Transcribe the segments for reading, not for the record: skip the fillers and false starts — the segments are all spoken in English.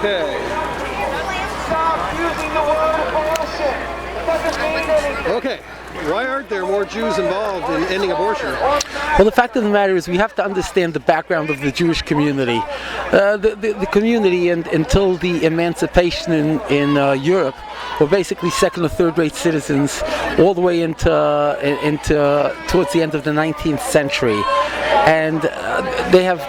Okay. Stop using the word abortion. It doesn't mean anything. Okay. Why aren't there more Jews involved in ending abortion? Well, the fact of the matter is we have to understand the background of the Jewish community. The community, and until the emancipation in Europe, were basically second or third rate citizens all the way into towards the end of the 19th century. And they have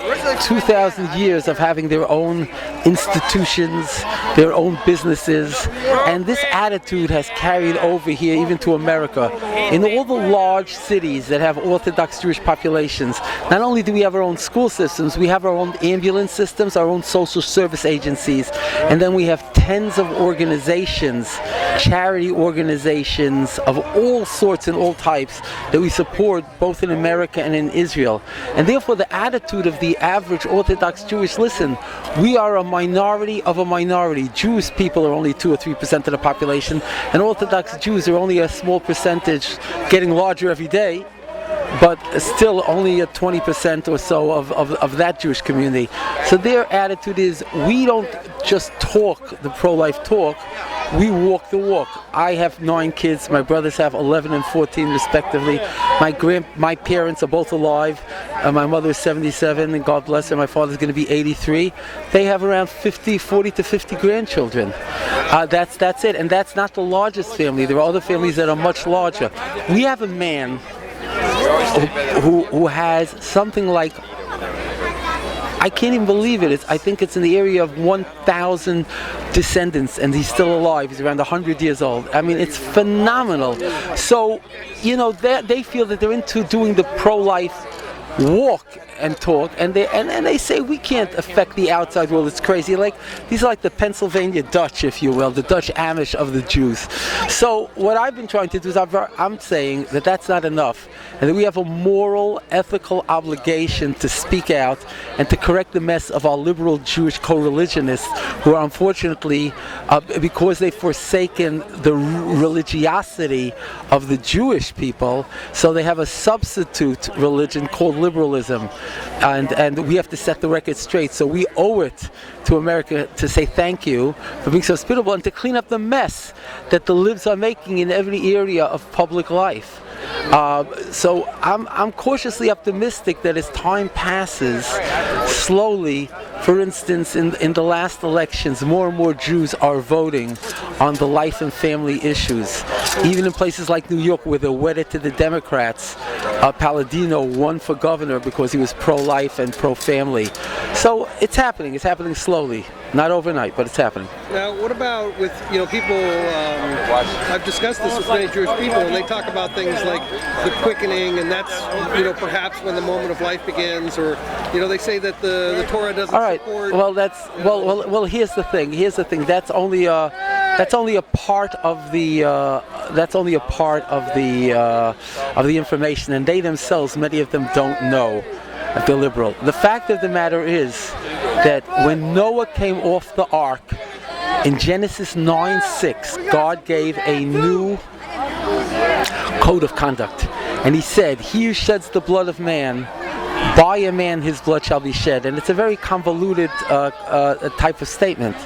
2,000 years of having their own institutions, their own businesses, and this attitude has carried over here even to America. In all the large cities that have Orthodox Jewish populations, not only do we have our own school systems, we have our own ambulance systems, our own social service agencies, and then we have tens of organizations, charity organizations of all sorts and all types that we support both in America and in Israel. And therefore the attitude of the average Orthodox Jewish, listen, we are a minority of a minority. Jewish people are only 2 or 3% of the population, and Orthodox Jews are only a small percentage, getting larger every day, but still only a 20% or so of that Jewish community. So their attitude is, we don't just talk the pro-life talk, we walk the walk. I have 9 kids, my brothers have 11 and 14 respectively. My parents are both alive. My mother is 77, and God bless her, my father's going to be 83. They have around 40 to 50 grandchildren. That's it, and that's not the largest family. There are other families that are much larger. We have a man who has something like, I can't even believe it. I think it's in the area of 1,000 descendants, and he's still alive. He's around 100 years old. I mean, it's phenomenal. So, you know, they feel that they're into doing the pro-life walk and talk, and they say we can't affect the outside world. It's crazy. Like, these are like the Pennsylvania Dutch, if you will, the Dutch Amish of the Jews. So what I've been trying to do is I'm saying that that's not enough, and that we have a moral, ethical obligation to speak out and to correct the mess of our liberal Jewish co-religionists, who are unfortunately, because they've forsaken the religiosity of the Jewish people, so they have a substitute religion called liberalism. And we have to set the record straight. So we owe it to America to say thank you for being so hospitable and to clean up the mess that the libs are making in every area of public life. So I'm cautiously optimistic that as time passes, slowly, for instance, in the last elections, more and more Jews are voting on the life and family issues. Even in places like New York, where they're wedded to the Democrats, Palladino won for governor because he was pro-life and pro-family. So it's happening slowly. Not overnight, but it's happening. Now, what about with, people, I've discussed this with many Jewish people, and they talk about things like the quickening, and that's, perhaps when the moment of life begins, or, they say that the Torah doesn't support... Well, here's the thing. That's only a part of the information, and they themselves, many of them don't know if they're liberal. The fact of the matter is that when Noah came off the ark in Genesis 9:6, God gave a new code of conduct, and he said, "He who sheds the blood of man, by a man his blood shall be shed." And it's a very convoluted type of statement.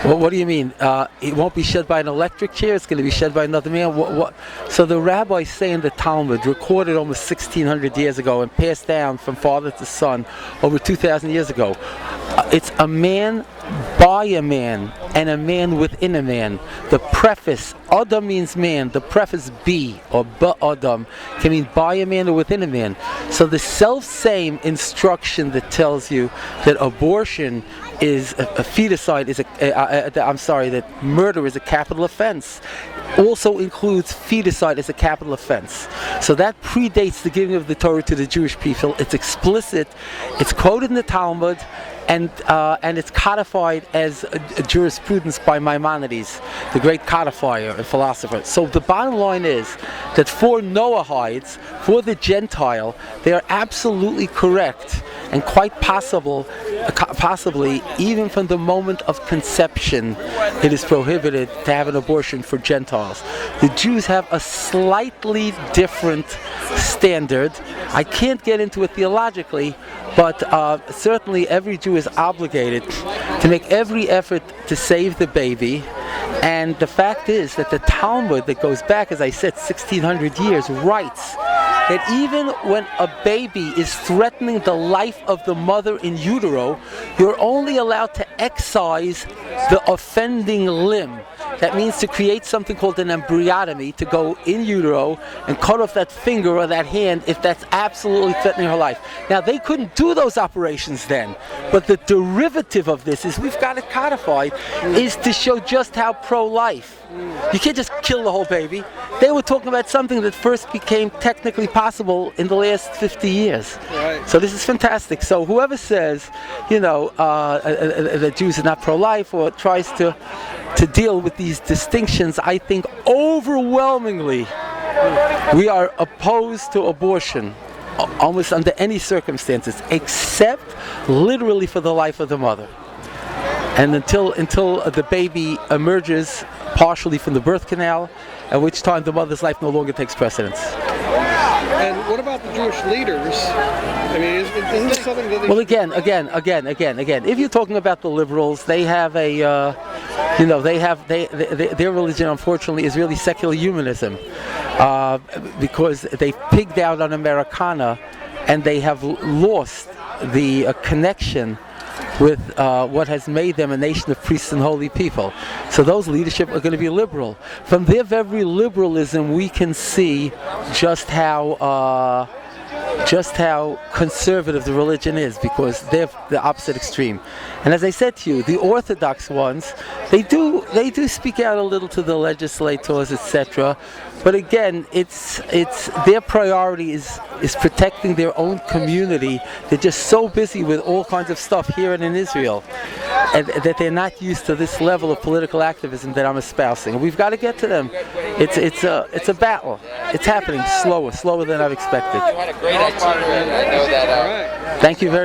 Well, what do you mean? It won't be shed by an electric chair, it's going to be shed by another man? What? So the rabbis say in the Talmud, recorded almost 1,600 years ago and passed down from father to son over 2,000 years ago, it's a man by a man and a man within a man. The preface, Adam means man, the preface be, or ba-Adam, can mean by a man or within a man. So the self-same instruction that tells you that abortion is a feticide, that murder is a capital offense, also includes feticide as a capital offense. So that predates the giving of the Torah to the Jewish people. It's explicit, it's quoted in the Talmud, and it's codified as a jurisprudence by Maimonides, the great codifier and philosopher. So the bottom line is that for Noahides, for the Gentile, they are absolutely correct, and quite possibly, even from the moment of conception, it is prohibited to have an abortion for Gentiles. The Jews have a slightly different standard. I can't get into it theologically, but certainly every Jew is obligated to make every effort to save the baby. And the fact is that the Talmud, that goes back, as I said, 1600 years, writes that even when a baby is threatening the life of the mother in utero, you're only allowed to excise the offending limb. That means to create something called an embryotomy, to go in utero and cut off that finger or that hand if that's absolutely threatening her life. Now, they couldn't do those operations then, but the derivative of this is, we've got it codified, is to show just how pro-life. You can't just kill the whole baby. They were talking about something that first became technically possible in the last 50 years. Right. So this is fantastic. So whoever says, that Jews are not pro-life, or tries to deal with these distinctions, I think overwhelmingly we are opposed to abortion almost under any circumstances, except literally for the life of the mother. And until the baby emerges partially from the birth canal, at which time the mother's life no longer takes precedence. And what about the Jewish leaders? I mean, isn't this something that they... Well, again, if you're talking about the liberals, they have their religion, unfortunately, is really secular humanism, because they pigged out on Americana, and they have lost the connection with what has made them a nation of priests and holy people. So those leadership are going to be liberal. From their very liberalism, we can see just how conservative the religion is, because they're the opposite extreme. And as I said to you, the Orthodox ones, they do speak out a little to the legislators, etc. But again, it's their priority is protecting their own community. They're just so busy with all kinds of stuff here and in Israel, and that they're not used to this level of political activism that I'm espousing. We've got to get to them. It's a battle. It's happening slower than I've expected. You had a great itinerary. I know that. All right. Thank you very